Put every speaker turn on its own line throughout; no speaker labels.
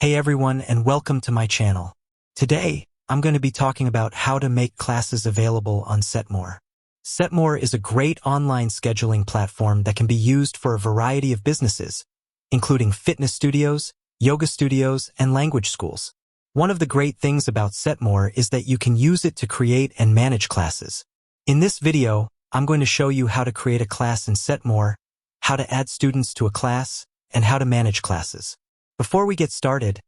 Hey everyone, and welcome to my channel. Today, I'm going to be talking about how to make classes available on Setmore. Setmore is a great online scheduling platform that can be used for a variety of businesses, including fitness studios, yoga studios, and language schools. One of the great things about Setmore is that you can use it to create and manage classes. In this video, I'm going to show you how to create a class in Setmore, how to add students to a class, and how to manage classes. Before we get started,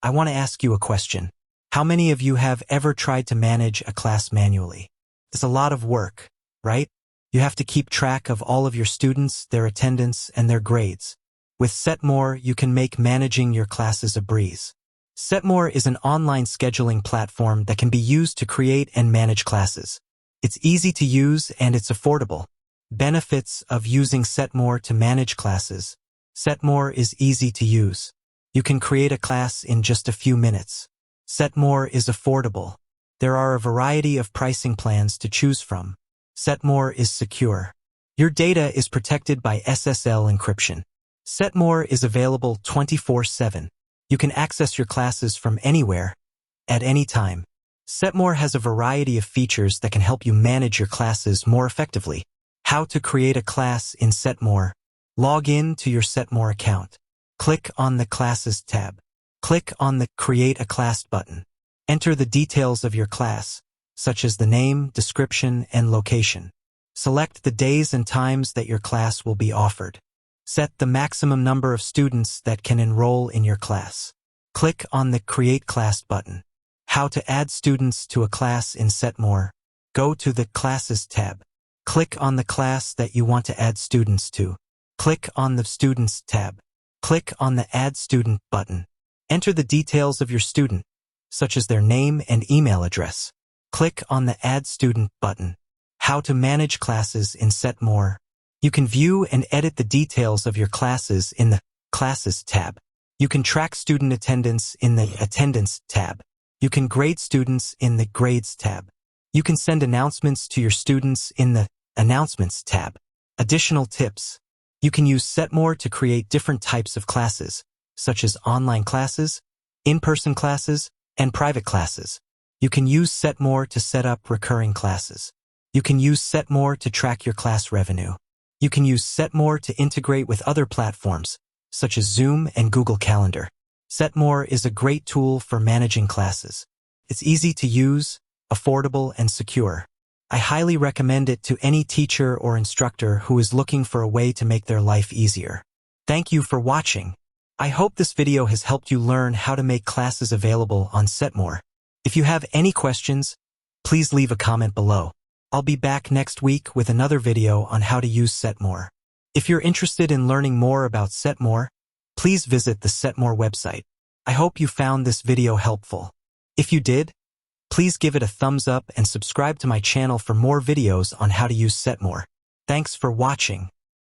I want to ask you a question. How many of you have ever tried to manage a class manually? It's a lot of work, right? You have to keep track of all of your students, their attendance, and their grades. With Setmore, you can make managing your classes a breeze. Setmore is an online scheduling platform that can be used to create and manage classes. It's easy to use and it's affordable. Benefits of using Setmore to manage classes. Setmore is easy to use. You can create a class in just a few minutes. Setmore is affordable. There are a variety of pricing plans to choose from. Setmore is secure. Your data is protected by SSL encryption. Setmore is available 24/7. You can access your classes from anywhere, at any time. Setmore has a variety of features that can help you manage your classes more effectively. How to create a class in Setmore. Log in to your Setmore account. Click on the Classes tab. Click on the Create a Class button. Enter the details of your class, such as the name, description, and location. Select the days and times that your class will be offered. Set the maximum number of students that can enroll in your class. Click on the Create Class button. How to add students to a class in Setmore. Go to the Classes tab. Click on the class that you want to add students to. Click on the Students tab. Click on the Add Student button. Enter the details of your student, such as their name and email address. Click on the Add Student button. How to manage classes in Setmore. You can view and edit the details of your classes in the Classes tab. You can track student attendance in the Attendance tab. You can grade students in the Grades tab. You can send announcements to your students in the Announcements tab. Additional tips. You can use Setmore to create different types of classes, such as online classes, in-person classes, and private classes. You can use Setmore to set up recurring classes. You can use Setmore to track your class revenue. You can use Setmore to integrate with other platforms, such as Zoom and Google Calendar. Setmore is a great tool for managing classes. It's easy to use, affordable, and secure. I highly recommend it to any teacher or instructor who is looking for a way to make their life easier. Thank you for watching. I hope this video has helped you learn how to make classes available on Setmore. If you have any questions, please leave a comment below. I'll be back next week with another video on how to use Setmore. If you're interested in learning more about Setmore, please visit the Setmore website. I hope you found this video helpful. If you did, please give it a thumbs up and subscribe to my channel for more videos on how to use Setmore. Thanks for watching.